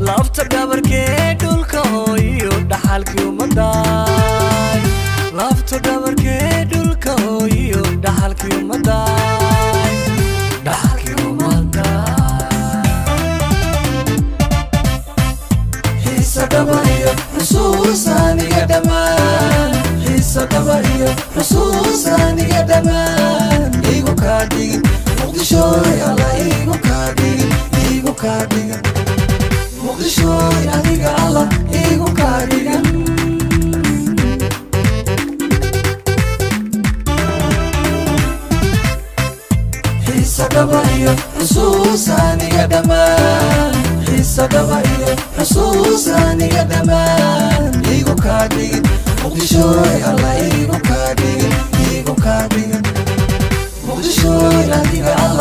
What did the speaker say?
lafta dhabarkee dhulka hooyo dhaxalkii ummaddaay lafta dhabarkee dhulka hooyo dhaxalkii ummaddaay dhaxalkii ummaddaay xiisa dhabariyo xusuus aniga dhammaan xiisa dhabariyo xusuus aniga dhammaan igu kaa dhigin muqdisho alla igu kaa dhigin igu kaa dhigin muqdisho adiga alla igu kaa dhigin xiisa dhabariyo xusuus aniga dhammaan xiisa dhabariyo xusuus aniga dhammaan igu kaa dhigin muqdisho alla igu kaa dhigin igu kaa dhigin muqdisho adiga alla